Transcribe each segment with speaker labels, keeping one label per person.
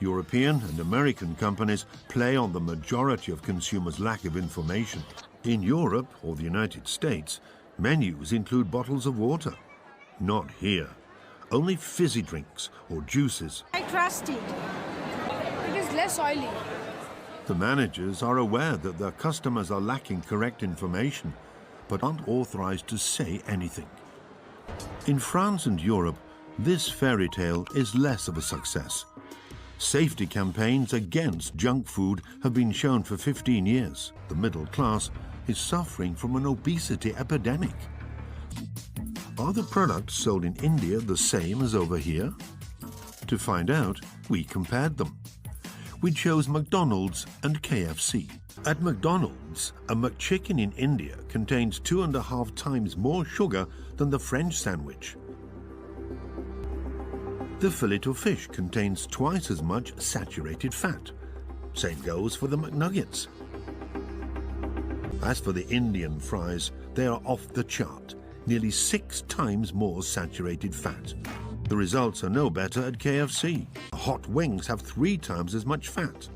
Speaker 1: European and American companies play on the majority of consumers' lack of information. In Europe or the United States, menus include bottles of water. Not here. Only fizzy drinks or juices.
Speaker 2: I trust it. It is less oily.
Speaker 1: The managers are aware that their customers are lacking correct information, but aren't authorized to say anything. In France and Europe, this fairy tale is less of a success. Safety campaigns against junk food have been shown for 15 years. The middle class is suffering from an obesity epidemic. Are the products sold in India the same as over here? To find out, we compared them. We chose McDonald's and KFC. At McDonald's, a McChicken in India contains 2.5 times more sugar than the French sandwich. The fillet of fish contains twice as much saturated fat. Same goes for the McNuggets. As for the Indian fries, they are off the chart, nearly 6 times more saturated fat. The results are no better at KFC. Hot wings have 3 times as much fat.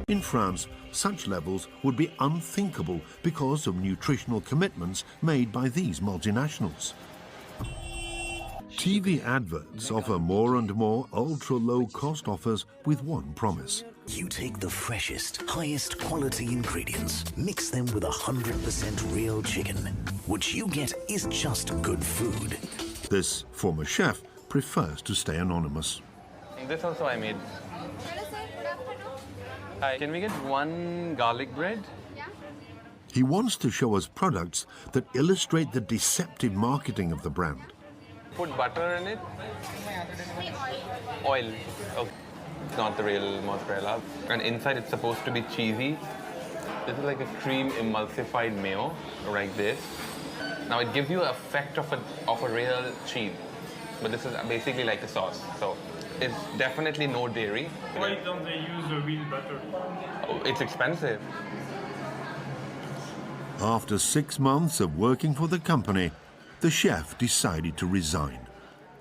Speaker 1: In France, such levels would be unthinkable because of nutritional commitments made by these multinationals. TV adverts offer more and more ultra-low-cost offers with one promise.
Speaker 3: You take the freshest, highest quality ingredients, mix them with 100% real chicken. What you get is just good food.
Speaker 1: This former chef prefers to stay anonymous.
Speaker 4: This also I made. Hi, can we get 1 garlic bread?
Speaker 1: He wants to show us products that illustrate the deceptive marketing of the brand.
Speaker 4: Put butter in it. Oil. Okay. It's not the real mozzarella. And inside it's supposed to be cheesy. This is like a cream emulsified mayo, like this. Now it gives you the effect of a real cheese, but this is basically like a sauce. So it's definitely no dairy.
Speaker 5: Why don't they use a real butter?
Speaker 4: Oh, it's expensive.
Speaker 1: After 6 months of working for the company, the chef decided to resign,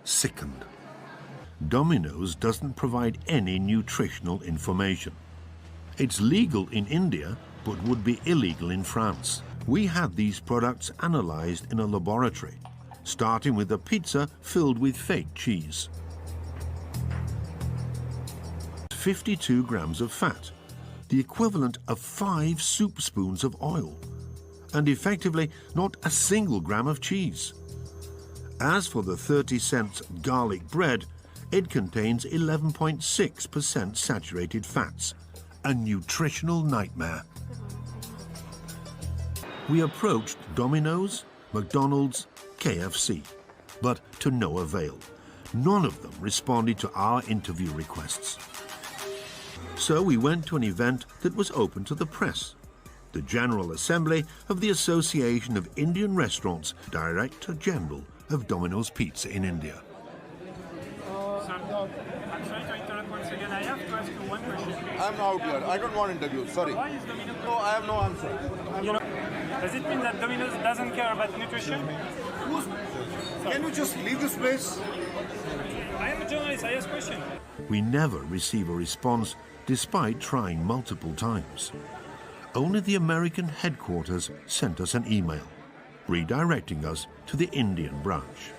Speaker 1: sickened. Domino's doesn't provide any nutritional information. It's legal in India, but would be illegal in France. We had these products analyzed in a laboratory, starting with a pizza filled with fake cheese. 52 grams of fat, the equivalent of 5 soup spoons of oil, and effectively not a single gram of cheese. As for the 30-cent garlic bread, it contains 11.6% saturated fats, a nutritional nightmare. We approached Domino's, McDonald's, KFC, but to no avail. None of them responded to our interview requests. So we went to an event that was open to the press. The General Assembly of the Association of Indian Restaurants, Director General of Domino's Pizza in India.
Speaker 5: I'm sorry to interrupt once again. I have to ask you one question.
Speaker 6: I'm out here. I don't want interviews. Sorry.
Speaker 5: Why is Domino's...
Speaker 6: No, I have no answer.
Speaker 5: Does it mean that Domino's doesn't care about nutrition?
Speaker 6: Can you just leave this place?
Speaker 5: I am a journalist. I ask questions.
Speaker 1: We never receive a response despite trying multiple times. Only the American headquarters sent us an email, redirecting us to the Indian branch.